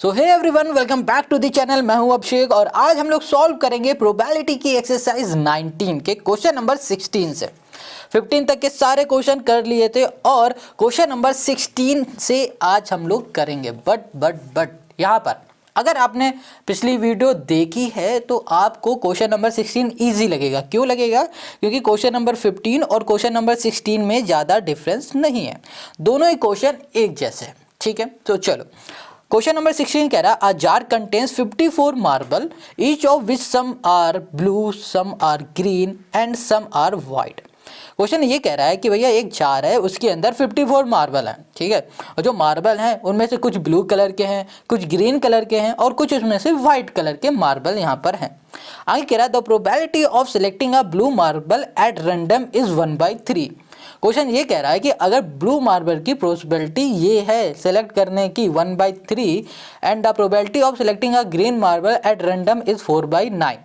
So hey everyone, welcome back to the channel. मैं हूं अभिषेक और आज हम लोग सॉल्व करेंगे प्रोबेबिलिटी की एक्सरसाइज 19 के क्वेश्चन नंबर 16 से 15 तक के सारे क्वेश्चन कर लिए थे और क्वेश्चन नंबर 16 से आज हम लोग करेंगे। बट यहाँ पर अगर आपने पिछली वीडियो देखी है तो आपको क्वेश्चन नंबर 16 इजी लगेगा। क्यों लगेगा? क्योंकि क्वेश्चन नंबर 15 और क्वेश्चन नंबर 16 में ज़्यादा डिफरेंस नहीं है, दोनों ही क्वेश्चन एक जैसे हैं। ठीक है, तो चलो क्वेश्चन नंबर 16 कह रहा है, a jar contains 54 marble, each of which some are blue, some are green and some are white. Question ये कह रहा है कि भैया एक जार है, उसके अंदर 54 मार्बल हैं। ठीक है, और जो मार्बल हैं उनमें से कुछ ब्लू कलर के हैं, कुछ ग्रीन कलर के हैं और कुछ उसमें से वाइट कलर के मार्बल यहाँ पर हैं। आगे कह रहा है, the probability of selecting a blue marble at random is 1/3। Question ये कह रहा है कि अगर ब्लू मार्बल की प्रोबेबिलिटी ये है सेलेक्ट करने की 1/3 and the probability of selecting a green marble at random is 4/9।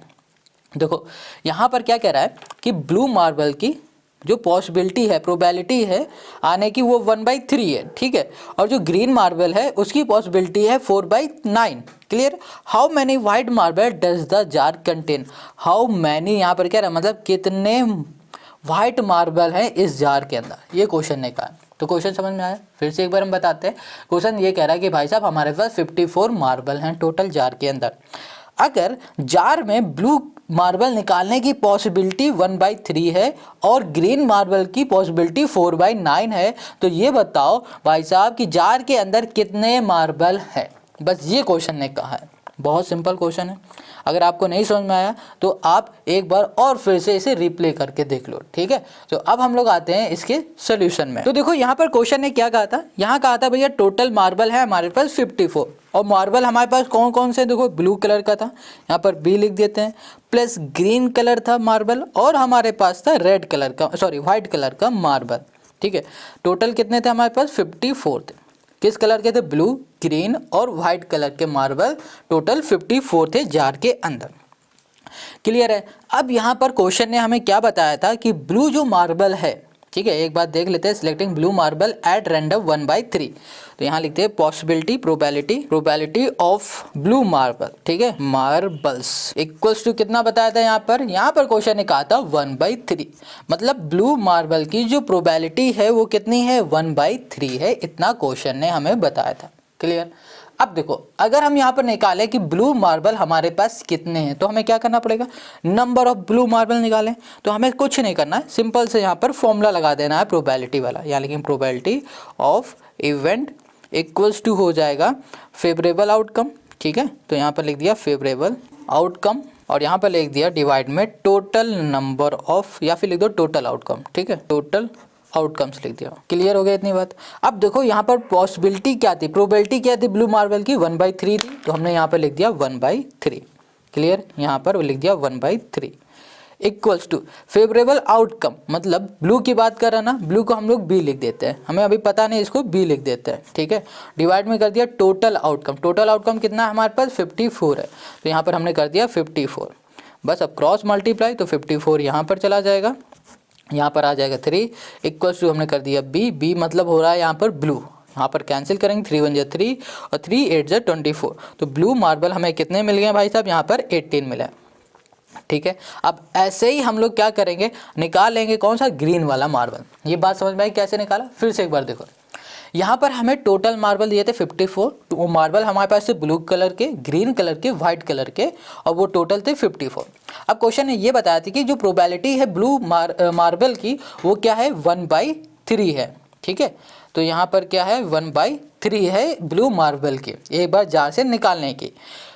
देखो यहाँ पर क्या कह रहा है कि ब्लू मार्बल की जो पॉसिबिलिटी है, प्रोबेबिलिटी है आने की, वो 1/3 है। ठीक है, और जो ग्रीन मार्बल है उसकी पॉसिबिलिटी है 4/9। Clear? How many white marble does the jar contain. How many यहाँ पर क्या रहा, मतलब कितने वाइट मार्बल हैं इस जार के अंदर, ये क्वेश्चन ने कहा। तो क्वेश्चन समझ में आया? फिर से एक बार हम बताते हैं। क्वेश्चन ये कह रहा है कि भाई साहब हमारे पास 54 मार्बल हैं टोटल जार के अंदर। अगर जार में ब्लू मार्बल निकालने की पॉसिबिलिटी 1/3 है और ग्रीन मार्बल की पॉसिबिलिटी 4/9 है, तो ये बताओ भाई साहब कि जार के अंदर कितने मार्बल हैं। बस ये क्वेश्चन ने कहा है। बहुत सिंपल क्वेश्चन है। अगर आपको नहीं समझ में आया तो आप एक बार और फिर से इसे रिप्ले करके देख लो। ठीक है, तो अब हम लोग आते हैं इसके सोल्यूशन में। तो देखो यहाँ पर क्वेश्चन ने क्या कहा था, यहाँ कहा था भैया टोटल मार्बल है हमारे पास 54 और मार्बल हमारे पास कौन कौन से, देखो ब्लू कलर का था, यहाँ पर बी लिख देते हैं, प्लस ग्रीन कलर था मार्बल और हमारे पास था रेड कलर का, सॉरी व्हाइट कलर का मार्बल। ठीक है, टोटल कितने थे हमारे पास? 54 थे। किस कलर के थे? ब्लू, ग्रीन और वाइट कलर के मार्बल टोटल 54 थे जार के अंदर। क्लियर है? अब यहाँ पर क्वेश्चन ने हमें क्या बताया था कि ब्लू जो मार्बल है, ठीक है, एक बात देख लेते हैं, selecting blue marble at random 1/3। तो यहाँ लिखते हैं possibility, probability of blue marble, ठीक है, मार्बल्स इक्वल्स टू कितना बताया था यहाँ पर क्वेश्चन ने कहा था 1/3। मतलब ब्लू मार्बल की जो प्रोबेबिलिटी है वो कितनी है? 1/3 है। इतना क्वेश्चन ने हमें बताया था। क्लियर? अब देखो अगर हम यहाँ पर निकालें कि ब्लू मार्बल हमारे पास कितने हैं, तो हमें क्या करना पड़ेगा? नंबर ऑफ ब्लू मार्बल निकालें। तो हमें कुछ नहीं करना है, सिंपल से यहाँ पर फॉर्मूला लगा देना है प्रोबेबिलिटी वाला, या लेकिन probability of event equals to हो जाएगा फेवरेबल आउटकम। ठीक है, तो यहाँ पर लिख दिया फेवरेबल आउटकम और यहाँ पर लिख दिया डिवाइड में टोटल नंबर ऑफ, या फिर लिख दो टोटल आउटकम। ठीक है, टोटल आउटकम्स लिख दिया। क्लियर हो गया इतनी बात? अब देखो यहाँ पर पॉसिबिलिटी क्या थी, प्रोबेबिलिटी क्या थी ब्लू मार्बल की? 1/3 थी, तो हमने यहाँ पर लिख दिया 1/3। क्लियर? यहाँ पर लिख दिया 1/3 इक्वल्स टू फेवरेबल आउटकम, मतलब ब्लू की बात कर रहा ना, ब्लू को हम लोग बी लिख देते हैं, हमें अभी पता नहीं, इसको बी लिख देते हैं। ठीक है, डिवाइड में कर दिया टोटल आउटकम। टोटल आउटकम कितना है हमारे पास? 54 है, तो यहाँ पर हमने कर दिया 54। बस अब क्रॉस मल्टीप्लाई, तो 54 यहाँ पर चला जाएगा, यहाँ पर आ जाएगा 3 इक्वल्स टू हमने कर दिया बी मतलब हो रहा है यहाँ पर ब्लू, यहाँ पर कैंसिल करेंगे, 3 1 3 और 3 8 24। तो ब्लू मार्बल हमें कितने मिल गए भाई साहब? यहाँ पर 18 मिला। ठीक है, अब ऐसे ही हम लोग क्या करेंगे, निकाल लेंगे कौन सा? ग्रीन वाला मार्बल। ये बात समझ में आई कैसे निकाला? फिर से एक बार देखो, यहाँ पर हमें टोटल मार्बल दिए थे 54, तो वो मार्बल हमारे पास थे ब्लू कलर के, ग्रीन कलर के, वाइट कलर के, और वो टोटल थे 54। अब क्वेश्चन ने ये बताया था कि जो प्रोबेबिलिटी है ब्लू मार्बल की वो क्या है? 1/3 है। ठीक है, तो यहाँ पर क्या है? 1/3 है ब्लू मार्बल की, एक बार जार से निकालने की।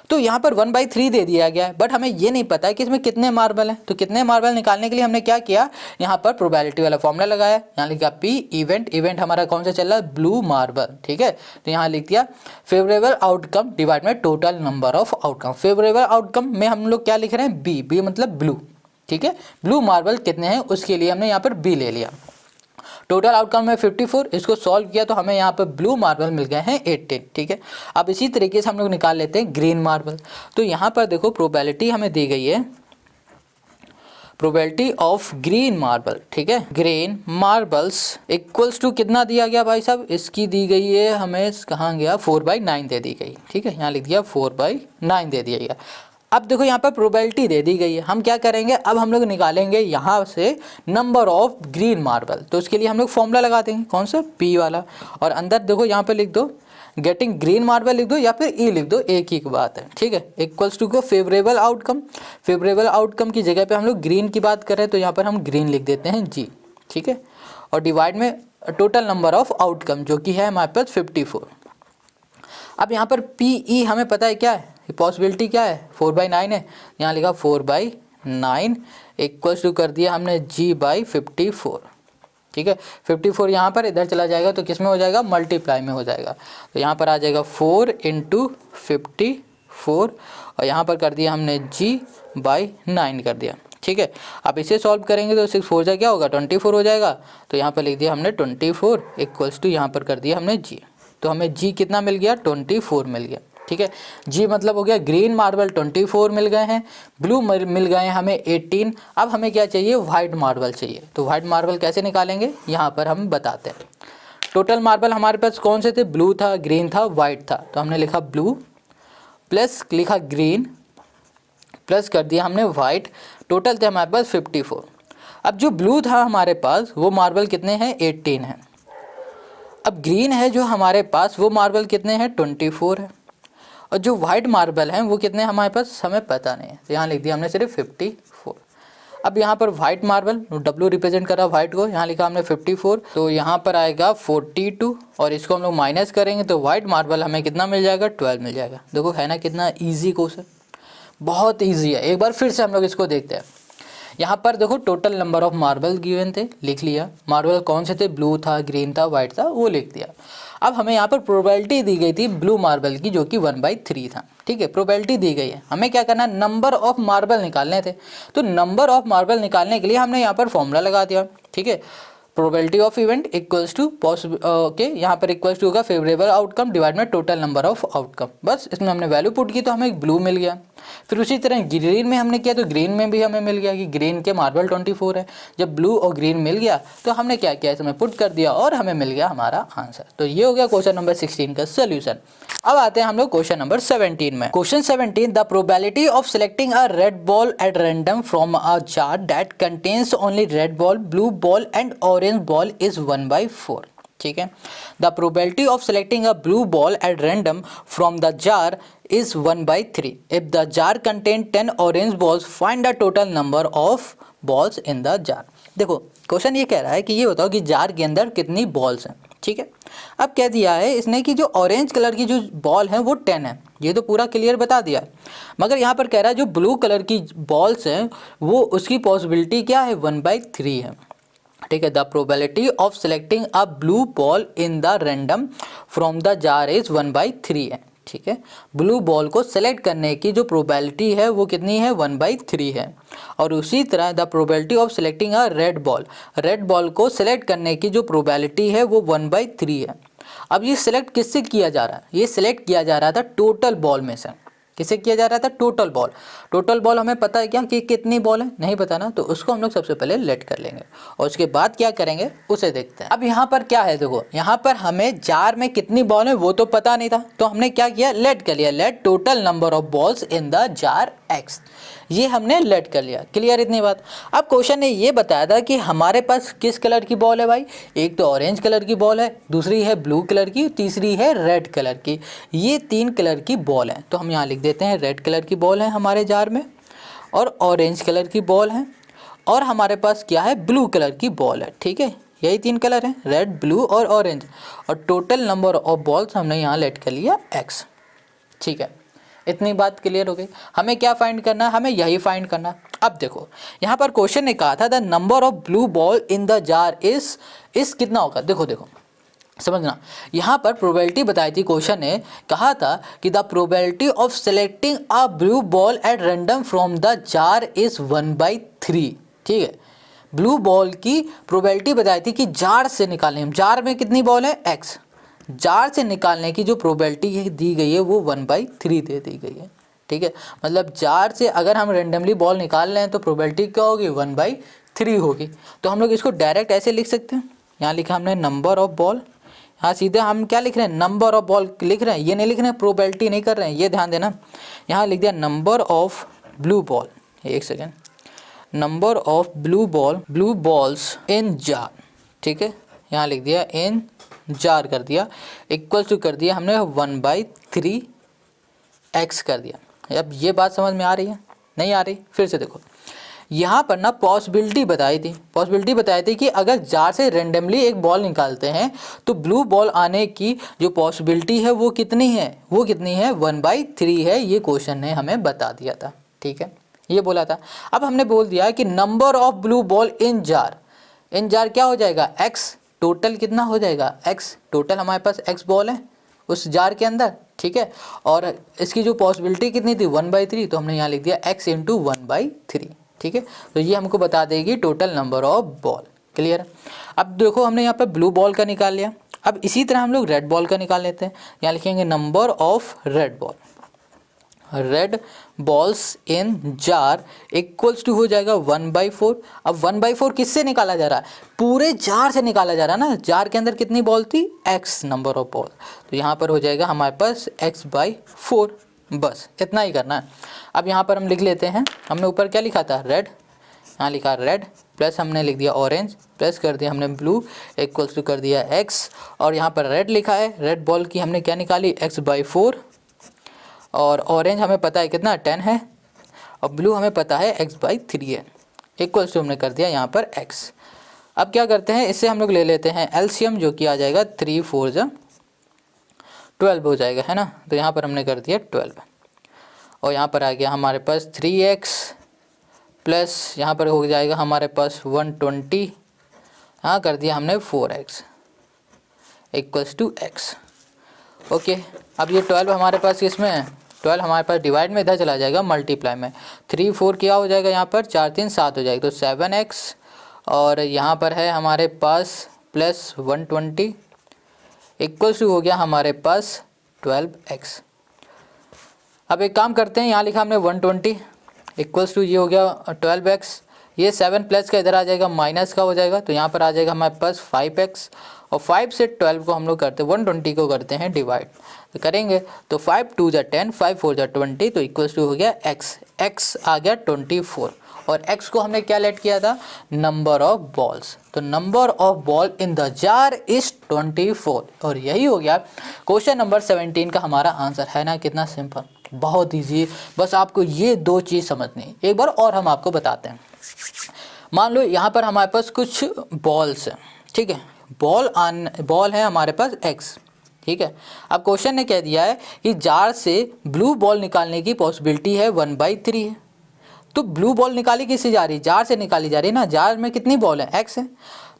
तो यहाँ पर 1/3 दे दिया गया है, बट हमें ये नहीं पता है कि इसमें कितने मार्बल हैं। तो कितने मार्बल निकालने के लिए हमने क्या किया, यहाँ पर प्रोबेबिलिटी वाला फॉर्मूला लगाया, यहाँ लिखा पी इवेंट हमारा कौन सा चल रहा है? Blue marble. ठीक है, तो यहाँ लिख दिया फेवरेबल आउटकम डिवाइड में total number of outcome. Favourable outcome में हम लोग क्या लिख रहे हैं? बी मतलब ब्लू। ठीक है, ब्लू मार्बल कितने हैं उसके लिए हमने यहाँ पर बी ले लिया। टोटल आउटकम में 54, इसको सॉल्व किया तो हमें यहाँ पर ब्लू मार्बल मिल गए हैं 18। ठीक है, अब इसी तरीके से हम लोग निकाल लेते हैं ग्रीन मार्बल। तो यहाँ पर देखो प्रोबेबिलिटी हमें दी गई है प्रोबेबिलिटी ऑफ ग्रीन मार्बल, ठीक है, ग्रीन मार्बल्स इक्वल्स टू कितना दिया गया भाई साहब, इसकी दी गई है हमें, कहाँ गया, 4/9 दे दी गई, ठीक है, यहाँ लिख दिया 4/9 दे दिया गया। अब देखो यहाँ पर प्रोबेबिलिटी दे दी गई है, हम क्या करेंगे, अब हम लोग निकालेंगे यहाँ से नंबर ऑफ ग्रीन मार्बल। तो उसके लिए हम लोग फॉर्मूला लगा देंगे, कौन सा, P वाला, और अंदर देखो यहाँ पे लिख दो गेटिंग ग्रीन मार्बल लिख दो या फिर E लिख दो, एक ही बात है, ठीक है। इक्वल्स टू को फेवरेबल आउटकम, फेवरेबल आउटकम की जगह पे हम लोग ग्रीन की बात करें तो यहाँ पर हम ग्रीन लिख देते हैं G, ठीक है, और डिवाइड में टोटल नंबर ऑफ आउटकम जो कि है हमारे पास 54। अब यहाँ पर PE हमें पता है क्या है, पॉसिबिलिटी क्या है, 4/9 है, यहाँ लिखा 4/9 इक्वल्स टू कर दिया हमने G/54, ठीक है। 54 यहाँ पर इधर चला जाएगा तो किस में हो जाएगा, मल्टीप्लाई में हो जाएगा, तो यहाँ पर आ जाएगा 4 × 54 और यहाँ पर कर दिया हमने G/9 कर दिया, ठीक है। अब इसे सॉल्व करेंगे तो 6 4 क्या होगा, 24 हो जाएगा, तो यहाँ पर लिख दिया हमने 24 इक्वल्स टू यहाँ पर कर दिया हमने G, तो हमें G कितना मिल गया, 24 मिल गया, ठीक है। G मतलब हो गया ग्रीन मार्बल 24 मिल गए हैं, ब्लू मिल गए हैं हमें 18। अब हमें क्या चाहिए, वाइट मार्बल चाहिए, तो वाइट मार्बल कैसे निकालेंगे यहाँ पर हम बताते हैं। टोटल मार्बल हमारे पास कौन से थे, ब्लू था, ग्रीन था, वाइट था, तो हमने लिखा ब्लू प्लस लिखा ग्रीन प्लस कर दिया हमने वाइट, टोटल थे हमारे पास 54। अब जो ब्लू था हमारे पास वो मार्बल कितने हैं, 18 हैं। अब ग्रीन है जो हमारे पास वो मार्बल कितने हैं, 24 है, और जो वाइट मार्बल हैं वो कितने हमारे पास हमें पता नहीं है, तो यहाँ लिख दिया हमने सिर्फ 54। अब यहाँ पर वाइट मार्बल, W रिप्रेजेंट करा वाइट को, यहाँ लिखा हमने 54, तो यहाँ पर आएगा 42 और इसको हम लोग माइनस करेंगे तो वाइट मार्बल हमें कितना मिल जाएगा, 12 मिल जाएगा। देखो है ना कितना ईजी क्वेश्चन, बहुत ईजी है। एक बार फिर से हम लोग इसको देखते हैं। यहाँ पर देखो total number of marble given थे, लिख लिया, मार्बल कौन से थे, ब्लू था, ग्रीन था, वाइट था, वो लिख दिया। अब हमें यहाँ पर प्रोबेबिलिटी दी गई थी ब्लू मार्बल की जो कि 1/3 था, ठीक है, प्रोबेबिलिटी दी गई है। हमें क्या करना है, नंबर ऑफ मार्बल निकालने थे, तो नंबर ऑफ मार्बल निकालने के लिए हमने यहाँ पर फॉर्मूला लगा दिया, ठीक है, probability of event equals to okay, यहाँ पर इक्वल्स टू होगा फेवरेबल आउटकम डिवाइड में टोटल नंबर ऑफ आउटकम, बस इसमें हमने वैल्यू पुट की तो हमें एक ब्लू मिल गया। फिर उसी तरह ग्रीन में हमने किया तो ग्रीन में भी हमें मिल गया कि ग्रीन के मार्बल 24 है। जब ब्लू और ग्रीन मिल गया तो हमने क्या किया, इसमें पुट कर दिया और हमें मिल गया हमारा आंसर। तो ये हो गया क्वेश्चन नंबर 16 का सोल्यूशन। अब आते हैं हम लोग क्वेश्चन नंबर 17 में। Question 17, the probability of selecting a red ball at random from a jar that contains only red ball, blue ball and orange ball is 1/4, ठीक है। The probability of selecting a blue ball at random from the jar is 1/3. If the jar contain 10 orange balls, find the total number of balls in the jar. देखो question ये कह रहा है कि ये बताओ कि जार के अंदर कितनी बॉल्स हैं, ठीक है। अब कह दिया है इसने कि जो ऑरेंज कलर की जो बॉल है वो 10 है, ये तो पूरा क्लियर बता दिया, मगर यहाँ पर कह रहा है जो ब्लू कलर की बॉल्स हैं वो उसकी पॉसिबिलिटी क्या है, 1/3 है, ठीक है। The probability of selecting a blue ball in the random from the jar is 1/3 है, ठीक है। ब्लू बॉल को सेलेक्ट करने की जो प्रोबेबिलिटी है वो कितनी है, 1/3 है। और उसी तरह the probability of selecting a red ball, red ball को सेलेक्ट करने की जो प्रोबेबिलिटी है वो 1/3 है। अब ये सिलेक्ट किससे किया जा रहा है, ये सिलेक्ट किया जा रहा था टोटल बॉल में से, किससे किया जा रहा था, टोटल बॉल। टोटल बॉल हमें पता है क्या कि कितनी बॉल है, नहीं पता ना, तो उसको हम लोग सबसे पहले लेट कर लेंगे और उसके बाद क्या करेंगे उसे देखते हैं। अब यहाँ पर क्या है, देखो यहाँ पर हमें जार में कितनी बॉल है वो तो पता नहीं था, तो हमने क्या किया, लेट कर लिया, let total number of balls in the jar x, ये हमने लेट कर लिया, क्लियर इतनी बात। अब क्वेश्चन ने ये बताया था कि हमारे पास किस कलर की बॉल है भाई, एक तो ऑरेंज कलर की बॉल है, दूसरी है ब्लू कलर की, तीसरी है रेड कलर की, ये 3 कलर की बॉल है। तो हम यहाँ लिख देते हैं रेड कलर की बॉल है हमारे जार में, और ऑरेंज कलर की बॉल है, और हमारे पास क्या है, ब्लू कलर की बॉल है, ठीक है। यही 3 कलर हैं, रेड, ब्लू और ऑरेंज, और टोटल नंबर ऑफ बॉल्स हमने यहाँ लेट कर लिया x, ठीक है। इतनी बात क्लियर हो गई। हमें क्या फाइंड करना है, हमें यही फाइंड करना है। अब देखो यहाँ पर क्वेश्चन ने कहा था the number of blue ball in the jar इस कितना होगा, देखो समझना, यहाँ पर प्रोबेबिलिटी बताई थी, क्वेश्चन ने कहा था कि the probability of selecting a blue ball at random from the jar is 1/3, ठीक है। ब्लू बॉल की प्रोबेबिलिटी बताई थी कि जार से निकालने, जार में कितनी बॉल है, x, जार से निकालने की जो प्रोबेबिलिटी दी गई है वो 1/3 दे दी गई है, ठीक है, मतलब जार से अगर हम रेंडमली बॉल निकाल रहे हैं तो प्रोबेबिलिटी क्या होगी 1/3 होगी। तो हम लोग इसको डायरेक्ट ऐसे लिख सकते हैं, यहाँ लिखा हमने नंबर ऑफ बॉल, हाँ सीधे हम क्या लिख रहे हैं नंबर ऑफ बॉल लिख रहे हैं, ये नहीं लिख रहे हैं प्रोबेबिलिटी नहीं कर रहे हैं, ये ध्यान देना। यहाँ लिख दिया नंबर ऑफ ब्लू बॉल, एक second, number of blue balls in jar, ठीक है, यहाँ लिख दिया इन जार कर दिया, इक्वल टू कर दिया हमने 1/3 x कर दिया। अब ये बात समझ में आ रही है, नहीं आ रही? फिर से देखो, यहाँ पर ना पॉसिबिलिटी बताई थी कि अगर जार से रेंडमली एक बॉल निकालते हैं तो ब्लू बॉल आने की जो पॉसिबिलिटी है वो कितनी है, 1/3 है, ये क्वेश्चन ने हमें बता दिया था, ठीक है, ये बोला था। अब हमने बोल दिया कि number of blue ball in jar क्या हो जाएगा x, टोटल कितना हो जाएगा x, टोटल हमारे पास x बॉल है उस जार के अंदर, ठीक है, और इसकी जो पॉसिबिलिटी कितनी थी 1/3, तो हमने यहाँ लिख दिया x इंटू 1/3, ठीक है, तो ये हमको बता देगी total number of ball. Clear? अब देखो हमने यहाँ पर ब्लू बॉल का निकाल लिया, अब इसी तरह हम लोग रेड बॉल का निकाल लेते हैं। यहाँ लिखेंगे number of red balls in jar equals to हो जाएगा 1/4। अब 1/4 किससे निकाला जा रहा है, पूरे जार से निकाला जा रहा है ना, जार के अंदर कितनी बॉल थी x नंबर ऑफ बॉल, तो यहाँ पर हो जाएगा हमारे पास x/4, बस इतना ही करना है। अब यहाँ पर हम लिख लेते हैं, हमने ऊपर क्या लिखा था रेड, यहाँ लिखा रेड प्लस हमने लिख दिया ऑरेंज प्लस कर दिया हमने ब्लू इक्वल्स टू कर दिया x, और यहाँ पर रेड लिखा है, रेड बॉल की हमने क्या निकाली x/4, और ऑरेंज हमें पता है कितना 10 है, और ब्लू हमें पता है x/3 है, इक्वल्स टू हमने कर दिया यहाँ पर x। अब क्या करते हैं, इससे हम लोग ले लेते हैं एलसीएम, जो कि आ जाएगा 3 4 12 हो जाएगा, है ना, तो यहाँ पर हमने कर दिया 12, और यहाँ पर आ गया हमारे पास 3x प्लस यहाँ पर हो जाएगा हमारे पास 120, हाँ कर दिया हमने 4x equals to x। Okay, अब ये 12 हमारे पास किसमें है, 12 हमारे पास डिवाइड में इधर चला जाएगा मल्टीप्लाई में, 3 4 क्या हो जाएगा यहाँ पर 4 3 7 हो जाएगा, तो 7x, और यहाँ पर है हमारे पास प्लस 120 इक्वल्स टू हो गया हमारे पास 12x। अब एक काम करते हैं, यहाँ लिखा हमने 120 इक्वल्स टू ये हो गया 12x, ये 7 प्लस का इधर आ जाएगा माइनस का हो जाएगा, तो यहाँ पर आ जाएगा हमारे पास 5x, और 5 से 12 को हम लोग करते हैं 120 को करते हैं डिवाइड, तो करेंगे तो 5 2 10, 5 4 20, तो इक्वल्स टू हो गया x आ गया 24, और x को हमने क्या लेट किया था नंबर ऑफ बॉल्स, तो number of ball in the jar is 24, और यही हो गया क्वेश्चन नंबर 17 का हमारा आंसर, है ना, कितना सिंपल, बहुत ईजी, बस आपको ये दो चीज़ समझनी। एक बार और हम आपको बताते हैं, मान लो यहाँ पर हमारे पास कुछ बॉल्स हैं, ठीक है, बॉल है हमारे पास x, ठीक है, अब क्वेश्चन ने कह दिया है कि जार से ब्लू बॉल निकालने की पॉसिबिलिटी है 1/3 है, तो ब्लू बॉल निकाली किससे जा रही है, जार से निकाली जा रही है ना, जार में कितनी बॉल है x है,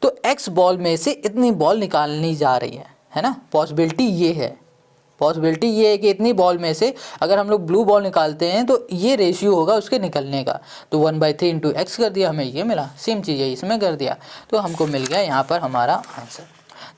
तो x बॉल में से इतनी बॉल निकालनी जा रही है ना, पॉसिबिलिटी ये है कि इतनी बॉल में से अगर हम लोग ब्लू बॉल निकालते हैं तो ये रेशियो होगा उसके निकलने का, तो 1/3 इंटू x कर दिया, हमें ये मिला, सेम चीज़ है इसमें कर दिया, तो हमको मिल गया यहाँ पर हमारा आंसर।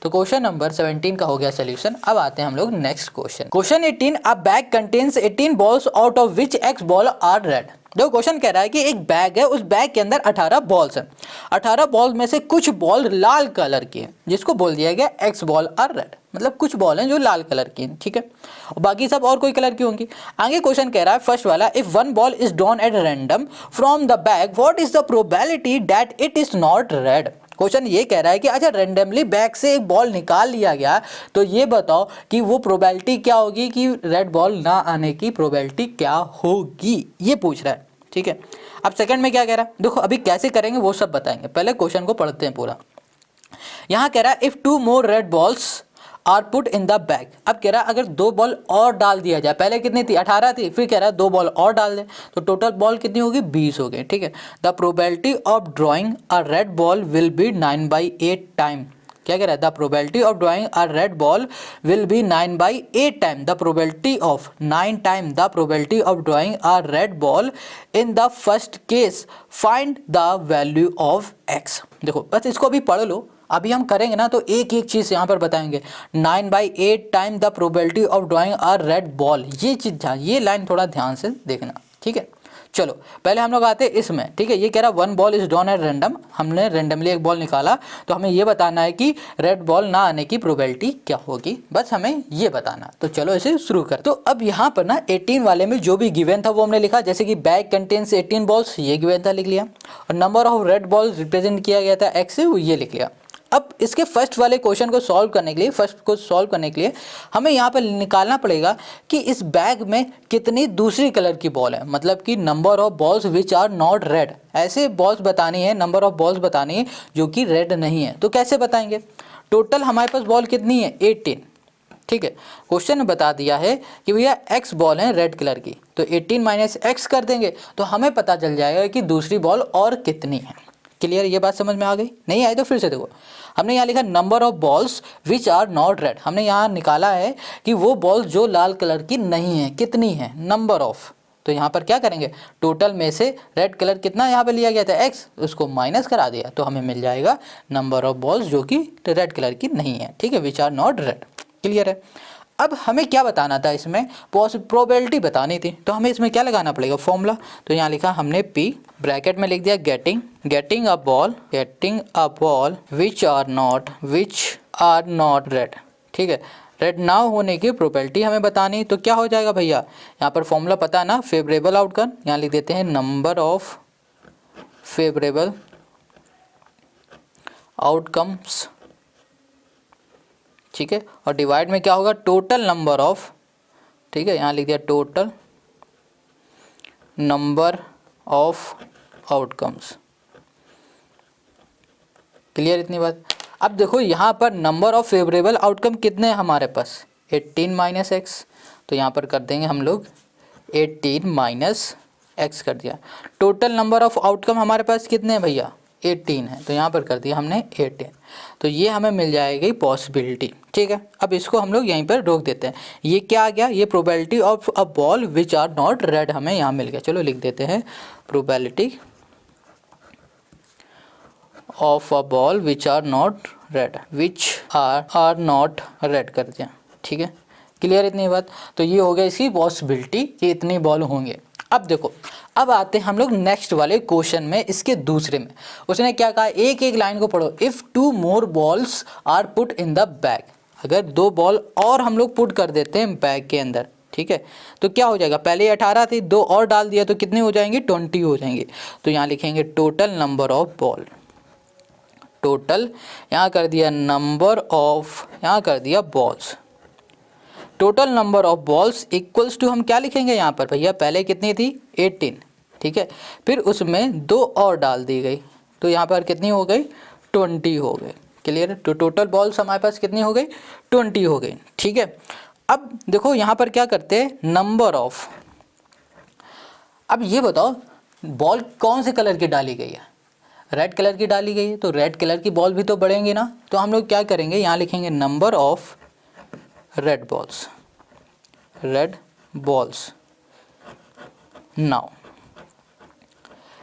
तो क्वेश्चन नंबर 17 का हो गया सोल्यूशन। अब आते हैं हम लोग next question 18, a bag contains 18 balls out of which x ball are red. जो क्वेश्चन कह रहा है कि एक बैग है, उस बैग के अंदर 18 बॉल्स हैं, 18 बॉल में से कुछ बॉल लाल कलर की हैं, जिसको बोल दिया गया x बॉल आर रेड, मतलब कुछ बॉल हैं जो लाल कलर की हैं, ठीक है, और बाकी सब और कोई कलर की होंगी। आगे क्वेश्चन कह रहा है फर्स्ट वाला, if one ball is drawn at random from the bag what is the probability that it is not red. Question ये कह रहा है कि अच्छा रैंडमली बैग से एक बॉल निकाल लिया गया, तो ये बताओ कि वो प्रोबेबिलिटी क्या होगी, कि रेड बॉल ना आने की प्रोबेबिलिटी क्या होगी, ये पूछ रहा है, ठीक है। अब सेकंड में क्या कह रहा है, देखो अभी कैसे करेंगे वो सब बताएंगे, पहले क्वेश्चन को पढ़ते हैं पूरा। यहाँ कह रहा है if 2 more red balls are put in the bag. अब कह रहा है अगर 2 बॉल और डाल दिया जाए, पहले कितनी थी 18 थी, फिर कह रहा है 2 बॉल और डाल दे, तो टोटल बॉल कितनी होगी 20 हो गई, ठीक है। The probability of drawing a red ball will be 9/8 time. क्या कह रहा है, the probability of drawing a red ball will be 9/8 time, the probability of 9 time the probability of drawing a red ball in the first case, find the value of x। देखो बस इसको अभी पढ़ लो, अभी हम करेंगे ना तो एक एक चीज़ यहाँ पर बताएंगे। 9/8 time the probability of drawing a red ball, ये चीज़ ध्यान, ये लाइन थोड़ा ध्यान से देखना, ठीक है। चलो पहले हम लोग आते हैं इसमें, ठीक है। ये कह रहा है 1 ball is drawn at random, हमने रैंडमली एक बॉल निकाला, तो हमें ये बताना है कि रेड बॉल ना आने की प्रोबेबिलिटी क्या होगी, बस हमें ये बताना। तो चलो इसे शुरू कर। तो अब यहाँ पर ना 18 वाले में जो भी गिवन था वो हमने लिखा, जैसे कि बैग कंटेन्स 18 बॉल्स, ये गिवन था, लिख लिया। और number of red balls represent किया गया था x से, ये लिख लिया। अब इसके फर्स्ट वाले क्वेश्चन को सॉल्व करने के लिए हमें यहाँ पर निकालना पड़ेगा कि इस बैग में कितनी दूसरी कलर की बॉल है, मतलब कि number of balls which are not red. ऐसे बॉल्स बतानी है, नंबर ऑफ बॉल्स बतानी है जो कि रेड नहीं है। तो कैसे बताएंगे? टोटल हमारे पास बॉल कितनी है? 18, ठीक है। क्वेश्चन में बता दिया है कि भैया x बॉल है रेड कलर की, तो 18 माइनस x कर देंगे तो हमें पता चल जाएगा कि दूसरी बॉल और कितनी है। क्लियर? ये बात समझ में आ गई? नहीं आई तो फिर से देखो, हमने यहाँ लिखा number of balls which are not red, हमने यहाँ निकाला है कि वो बॉल जो लाल कलर की नहीं है, कितनी है? Number of. तो यहाँ पर क्या करेंगे, टोटल में से रेड कलर कितना यहाँ पे लिया गया था x, उसको माइनस करा दिया तो हमें मिल जाएगा नंबर ऑफ बॉल्स जो कि रेड कलर की नहीं है, ठीक है, which are not red. Clear है? अब हमें क्या बताना था, इसमें प्रोबेबिलिटी बतानी थी, तो हमें इसमें क्या लगाना पड़ेगा? फॉर्मूला। तो यहाँ लिखा हमने P, ब्रैकेट में लिख दिया getting a ball which are not red, ठीक है। रेड ना होने की प्रोबेबिलिटी हमें बतानी, तो क्या हो जाएगा भैया, यहाँ पर फॉर्मूला पता है ना, फेवरेबल आउटकम, यहाँ लिख देते हैं नंबर ऑफ फेवरेबल आउटकम्स, ठीक है। और डिवाइड में क्या होगा, टोटल नंबर ऑफ, ठीक है, यहाँ लिख दिया total number of outcomes. Clear इतनी बात? अब देखो यहाँ पर नंबर ऑफ फेवरेबल आउटकम कितने हैं हमारे पास? 18 माइनस एक्स, तो यहाँ पर कर देंगे हम लोग 18 माइनस एक्स कर दिया। टोटल नंबर ऑफ आउटकम हमारे पास कितने हैं भैया? 18 है, तो यहाँ पर कर दिया हमने 18, तो ये हमें मिल जाएगी पॉसिबिलिटी, ठीक है। अब इसको हम लोग यहीं पर रोक देते हैं। ये क्या आ गया, ये probability of a ball which are not red हमें यहाँ मिल गया। चलो लिख देते हैं probability of a ball which are not red, which are not red कर दिया, ठीक है। क्लियर इतनी बात? तो ये हो गया इसकी पॉसिबिलिटी कि इतनी बॉल होंगे। अब देखो, अब आते हैं हम लोग नेक्स्ट वाले क्वेश्चन में, इसके दूसरे में। उसने क्या कहा, एक एक लाइन को पढ़ो। If 2 more balls are put in the bag, अगर 2 बॉल और हम लोग पुट कर देते हैं बैग के अंदर, ठीक है, तो क्या हो जाएगा? पहले 18 थी, 2 और डाल दिया तो कितने हो जाएंगे? 20 हो जाएंगे। तो यहाँ लिखेंगे total number of ball, total यहाँ कर दिया नंबर ऑफ, यहाँ कर दिया balls, total number of balls equals to, हम क्या लिखेंगे यहाँ पर भैया, पहले कितनी थी? 18, ठीक है, फिर उसमें 2 और डाल दी गई, तो यहाँ पर कितनी हो गई? 20 हो गई। क्लियर? तो टोटल बॉल्स हमारे पास कितनी हो गई? 20 हो गई, ठीक है। अब देखो यहाँ पर क्या करते हैं, नंबर ऑफ। अब ये बताओ बॉल कौन से कलर की डाली गई है? रेड कलर की डाली गई है, तो रेड कलर की बॉल भी तो बढ़ेंगी ना। तो हम लोग क्या करेंगे, यहाँ लिखेंगे number of red balls now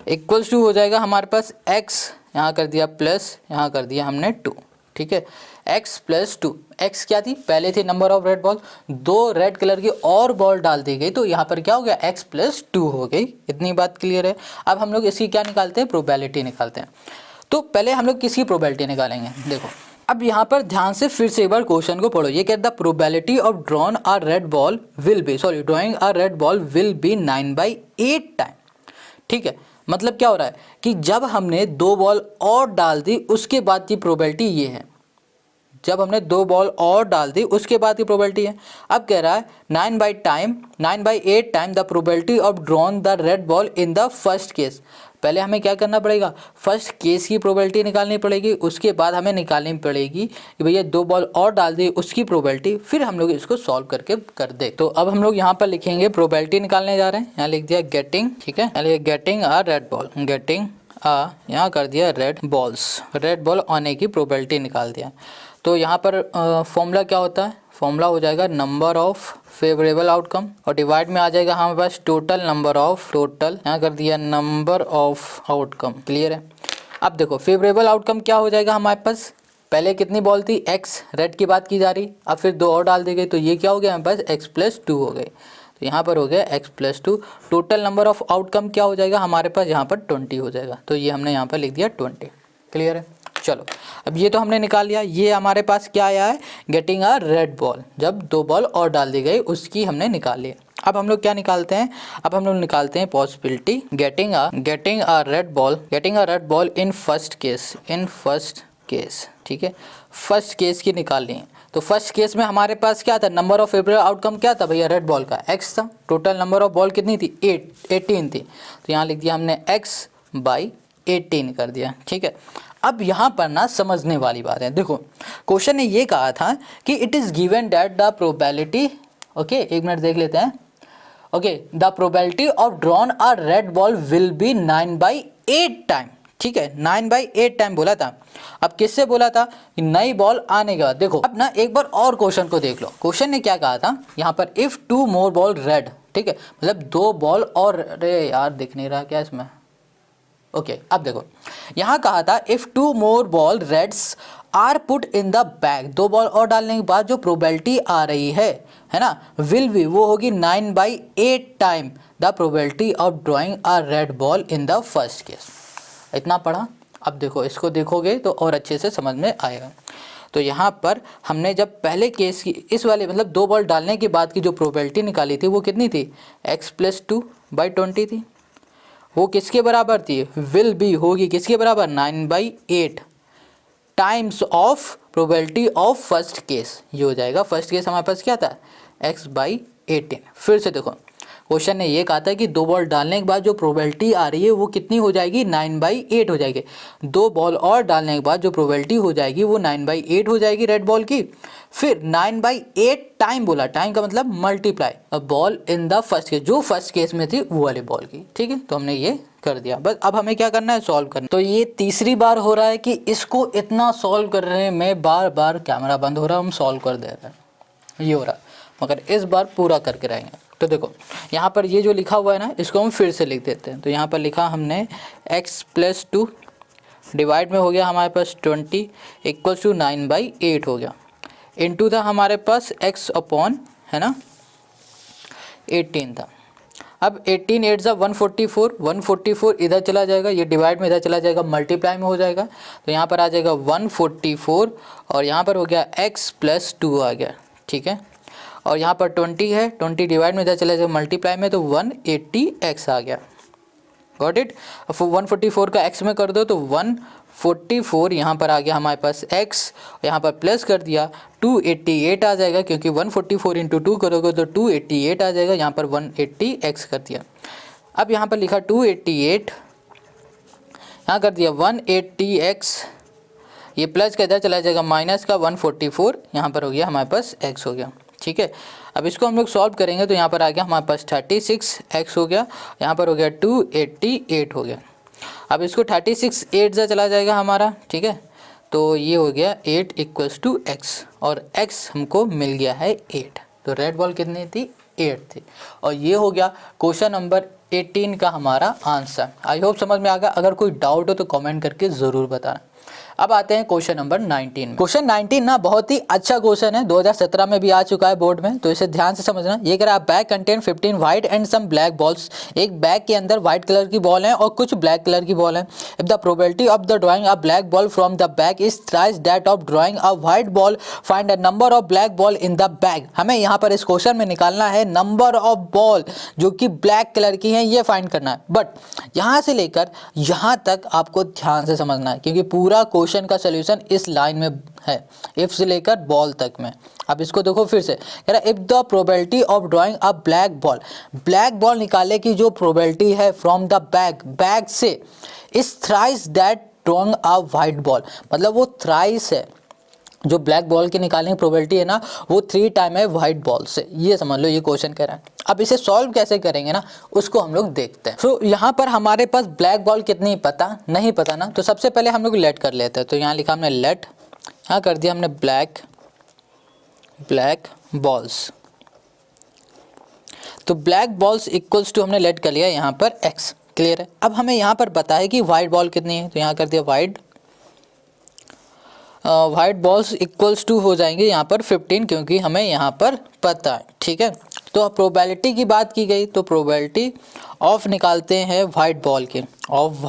equals to हो जाएगा हमारे पास x, यहाँ कर दिया प्लस, यहाँ कर दिया हमने 2, ठीक है। x प्लस 2, x क्या थी? पहले थी number of red ball, 2 red colour की और बॉल डाल दी गई, तो यहाँ पर क्या हो गया? x प्लस 2 हो गई। इतनी बात क्लियर है? अब हम लोग इसकी क्या निकालते हैं? प्रोबेबिलिटी निकालते हैं। तो पहले हम लोग किसकी प्रोबेबिलिटी निकालेंगे? देखो अब यहाँ पर ध्यान से फिर से एक बार क्वेश्चन को पढ़ो। ये कहता है probability of drawing a red ball will be 9/8 time, ठीक है। मतलब क्या हो रहा है कि जब हमने 2 बॉल और डाल दी उसके बाद की प्रोबेबिलिटी ये है, जब हमने 2 बॉल और डाल दी उसके बाद की प्रोबेबिलिटी है। अब कह रहा है 9/8 time the probability of drawn the red ball in the first case. पहले हमें क्या करना पड़ेगा? फर्स्ट केस की प्रोबेबिलिटी निकालनी पड़ेगी, उसके बाद हमें निकालनी पड़ेगी कि भैया 2 बॉल और डाल दी उसकी प्रोबेबिलिटी, फिर हम लोग इसको सॉल्व करके कर दे। तो अब हम लोग यहाँ पर लिखेंगे प्रोबेबिलिटी निकालने जा रहे हैं। यहाँ लिख दिया गेटिंग, ठीक है, यहाँ लिखा गेटिंग अ रेड बॉल, यहाँ कर दिया रेड बॉल आने की प्रोबेबिलिटी निकाल दिया। तो यहाँ पर फॉर्मूला क्या होता है? फॉर्मूला हो जाएगा नंबर ऑफ फेवरेबल आउटकम, और डिवाइड में आ जाएगा हमारे पास टोटल यहाँ कर दिया नंबर ऑफ आउटकम। क्लियर है? अब देखो फेवरेबल आउटकम क्या हो जाएगा हमारे पास? पहले कितनी बॉल थी x, रेड की बात की जा रही, अब फिर 2 और डाल दी गई, तो ये क्या हो गया हमारे पास x+2 हो गई, तो यहाँ पर हो गया x+2। Total number of outcome क्या हो जाएगा हमारे पास यहाँ पर 20 हो जाएगा, तो ये हमने यहाँ पर लिख दिया 20। क्लियर है। चलो अब ये तो हमने निकाल लिया, ये हमारे पास क्या आया है, गेटिंग अ रेड बॉल, जब 2 बॉल और डाल दी गई उसकी हमने निकाल लिया। अब हम लोग क्या निकालते हैं, अब हम लोग निकालते हैं possibility getting a red ball in first case, ठीक है, फर्स्ट केस की निकालनी है। तो फर्स्ट केस में हमारे पास क्या था, नंबर ऑफ फेवरेबल आउटकम क्या था भैया, रेड बॉल का x था, टोटल नंबर ऑफ बॉल कितनी थी 18 थी, तो यहाँ लिख दिया हमने x/18 कर दिया। ठीक है, अब यहाँ पर ना समझने वाली बात है, देखो क्वेश्चन ने ये कहा था कि it is given that the probability, okay एक मिनट देख लेते हैं, okay the probability of drawn a red ball will be 9/8 time, ठीक है 9/8 टाइम बोला था। अब किससे बोला था कि नई बॉल आने के बाद, देखो अब ना एक बार और क्वेश्चन को देख लो, क्वेश्चन ने क्या कहा था यहाँ पर, इफ़ 2 मोर बॉल रेड, ठीक है मतलब 2 बॉल और, अरे यार दिख नहीं रहा क्या इसमें, ओके अब देखो यहाँ कहा था if 2 more ball reds are put in the bag, 2 ball और डालने के बाद जो प्रोबेबिलिटी आ रही है ना, विल बी वो होगी 9/8 time the probability of drawing a red ball in the first case. इतना पढ़ा, अब देखो इसको देखोगे तो और अच्छे से समझ में आएगा। तो यहाँ पर हमने जब पहले केस की इस वाले मतलब 2 बॉल डालने के बाद की जो प्रोबेबिलिटी निकाली थी वो कितनी थी, x+2/20 थी, वो किसके बराबर थी, विल बी होगी किसके बराबर 9/8 times of probability of first case, ये हो जाएगा फर्स्ट केस हमारे पास क्या था x/18। फिर से देखो क्वेश्चन ने ये कहा था कि 2 बॉल डालने के बाद जो प्रोबेबिलिटी आ रही है वो कितनी हो जाएगी 9/8 हो जाएगी, 2 बॉल और डालने के बाद जो प्रोबेबिलिटी हो जाएगी वो 9/8 हो जाएगी रेड बॉल की, फिर 9/8 टाइम बोला, टाइम का मतलब multiply a ball in the first case, जो फर्स्ट केस में थी वो वाली बॉल की। ठीक है, तो हमने ये कर दिया, बस अब हमें क्या करना है, सॉल्व करना। तो ये तीसरी बार हो रहा है कि इसको इतना सॉल्व कर रहे हैं, मैं बार बार कैमरा बंद हो रहा है, हम सॉल्व कर दे रहे हैं, ये हो रहा है, मगर इस बार पूरा करके रहेंगे। तो देखो यहाँ पर ये जो लिखा हुआ है ना, इसको हम फिर से लिख देते हैं। तो यहाँ पर लिखा हमने x+2 डिवाइड में हो गया हमारे पास 20 = 9/8 हो गया, इनटू था हमारे पास x अपॉन है ना 18 था। अब 18 8 सा 144, 144 इधर चला जाएगा, ये डिवाइड में इधर चला जाएगा, मल्टीप्लाई में हो जाएगा, तो यहाँ पर आ जाएगा 144 और यहाँ पर हो गया x+2 आ गया। ठीक है, और यहाँ पर 20 है, 20 डिवाइड में इधर चला जाएगा मल्टीप्लाई में, तो 180x आ गया। Got it. अब 144 का x में कर दो तो 144 यहाँ पर आ गया हमारे पास x, यहाँ पर प्लस कर दिया 288 आ जाएगा, क्योंकि 144 × 2 करोगे तो 288 आ जाएगा, यहाँ पर 180x कर दिया। अब यहाँ पर लिखा 288, यहाँ कर दिया 180x, ये प्लस का इधर चला जाएगा माइनस का 144, यहाँ पर हो गया हमारे पास x हो गया। ठीक है, अब इसको हम लोग सॉल्व करेंगे तो यहाँ पर आ गया हमारे पास 36x हो गया, यहाँ पर हो गया 288 हो गया। अब इसको 36 8 से चला जाएगा हमारा, ठीक है, तो ये हो गया 8 = x और x हमको मिल गया है 8। तो रेड बॉल कितनी थी 8 थी, और ये हो गया क्वेश्चन नंबर 18 का हमारा आंसर। आई होप समझ में आ गया, अगर कोई डाउट हो तो कमेंट करके ज़रूर बताना। अब आते हैं क्वेश्चन नंबर 19। क्वेश्चन 19 ना बहुत ही अच्छा क्वेश्चन है, 2017 में भी आ चुका है बोर्ड में, तो इसे ध्यान से समझना। ये कह रहा है bag contain 15 white and some black balls, एक बैग के अंदर व्हाइट कलर की बॉल है और कुछ ब्लैक कलर की बॉल है। If the probability of the drawing a black ball from the bag is thrice that of drawing a white ball, find a number of black ball in the bag. हमें यहाँ पर इस question में निकालना है number of ball जो कि black colour की है, ये फाइंड करना है। बट यहाँ से लेकर यहाँ तक आपको ध्यान से समझना है, क्योंकि पूरा क्वेश्चन का सोल्यूशन इस लाइन में है, इफ से लेकर बॉल तक में। अब इसको देखो फिर से, कह रहा है if the probability of drawing a black ball, black ball निकालने की जो प्रोबेबिलिटी है फ्रॉम द बैग, बैग से, is thrice that drawing a white ball, मतलब वो थ्राइस है, जो ब्लैक बॉल की निकालने की प्रोबेबिलिटी है ना वो 3 टाइम है व्हाइट बॉल से, ये समझ लो ये क्वेश्चन कह रहा है। अब इसे सॉल्व कैसे करेंगे ना उसको हम लोग देखते हैं। तो यहाँ पर हमारे पास ब्लैक बॉल कितनी नहीं पता ना, तो सबसे पहले हम लोग लेट कर लेते हैं। तो यहाँ लिखा हमने लेट, यहाँ कर दिया हमने ब्लैक बॉल्स, तो ब्लैक बॉल्स इक्वल्स टू हमने लेट कर लिया यहाँ पर x। क्लियर है। अब हमें यहाँ पर पता है कि वाइट बॉल कितनी है, तो यहाँ कर दिया white white balls equals to हो जाएंगे यहाँ पर 15, क्योंकि हमें यहाँ पर पता है, ठीक है। तो प्रोबेबिलिटी की बात की गई तो प्रोबेबिलिटी ऑफ निकालते हैं वाइट बॉल के, of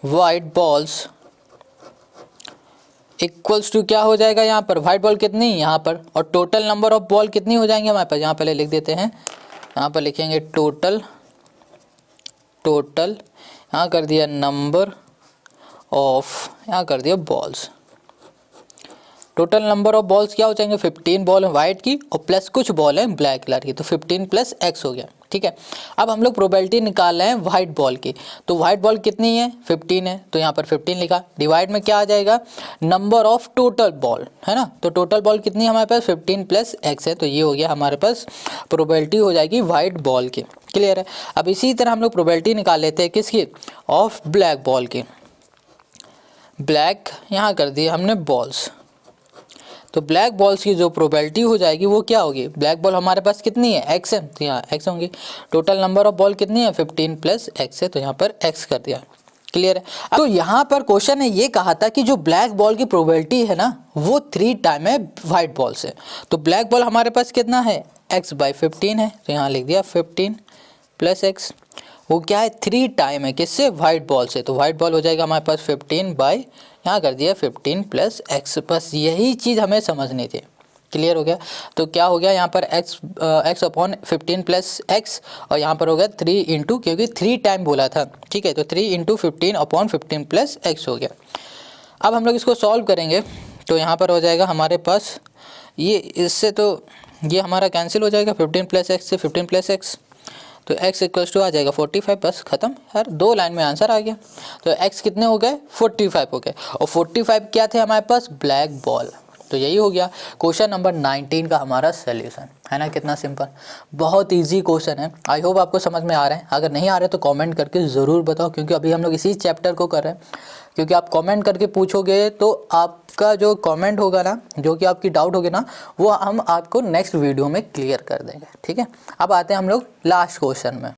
white balls equals to क्या हो जाएगा यहाँ पर, वाइट बॉल कितनी यहाँ पर, और टोटल नंबर ऑफ बॉल कितनी हो जाएंगे हमारे पास, यहाँ पहले लिख देते हैं, यहाँ पर लिखेंगे टोटल यहाँ कर दिया नंबर ऑफ, यहाँ कर दिया balls. Total number of balls क्या हो जाएंगे, 15 बॉल है वाइट की और प्लस कुछ बॉल है ब्लैक कलर की, तो 15 प्लस x हो गया, ठीक है। अब हम लोग प्रोबेबिलिटी निकाल रहे हैं वाइट बॉल की, तो वाइट बॉल कितनी है, 15 है, तो यहाँ पर 15 लिखा, डिवाइड में क्या आ जाएगा, नंबर ऑफ टोटल बॉल, है ना। तो टोटल बॉल कितनी है हमारे पास, 15 प्लस x है, तो ये हो गया हमारे पास प्रोबेबिलिटी हो जाएगी वाइट बॉल की। क्लियर है। अब इसी तरह हम लोग प्रोबेबिलिटी निकाल लेते हैं किसकी, ऑफ ब्लैक बॉल की। ब्लैक यहाँ कर दिए हमने बॉल्स, तो ब्लैक बॉल्स की जो प्रोबेबिलिटी हो जाएगी वो क्या होगी, ब्लैक बॉल हमारे पास कितनी है, x है, तो यहाँ x होंगी। टोटल नंबर ऑफ बॉल कितनी है, 15 प्लस x है, तो यहाँ पर x कर दिया। क्लियर है। तो यहाँ पर क्वेश्चन ने ये कहा था कि जो ब्लैक बॉल की प्रोबेबिलिटी है ना वो 3 टाइम है वाइट बॉल से, तो ब्लैक बॉल हमारे पास कितना है, x/15 है, तो यहाँ लिख दिया 15 प्लस x, वो क्या है 3 टाइम है किससे, वाइट बॉल से, तो वाइट बॉल हो जाएगा हमारे पास 15 बाई यहाँ कर दिया 15 प्लस x। बस यही चीज़ हमें समझनी थी। क्लियर हो गया। तो क्या हो गया यहाँ पर x अपॉन 15 प्लस x, और यहाँ पर हो गया 3 इंटू, क्योंकि 3 टाइम बोला था, ठीक है, तो 3 इंटू 15 अपॉन 15 प्लस x हो गया। अब हम लोग इसको सॉल्व करेंगे तो यहाँ पर हो जाएगा हमारे पास ये, इससे तो ये हमारा कैंसिल हो जाएगा, 15 प्लस x से 15 प्लस x, तो x इक्वल्स टू आ जाएगा 45, बस खत्म यार, 2 लाइन में आंसर आ गया। तो x कितने हो गए, 45 हो गए, और 45 क्या थे हमारे पास, ब्लैक बॉल। तो यही हो गया क्वेश्चन नंबर 19 का हमारा सोल्यूशन, है ना। कितना सिंपल, बहुत इजी क्वेश्चन है। आई होप आपको समझ में आ रहा है। अगर नहीं आ रहा है तो कमेंट करके ज़रूर बताओ, क्योंकि अभी हम लोग इसी चैप्टर को कर रहे हैं। क्योंकि आप कमेंट करके पूछोगे तो आपका जो कमेंट होगा ना, जो कि आपकी डाउट होगी ना, वो हम आपको नेक्स्ट वीडियो में क्लियर कर देंगे, ठीक है। अब आते हैं हम लोग लास्ट क्वेश्चन में।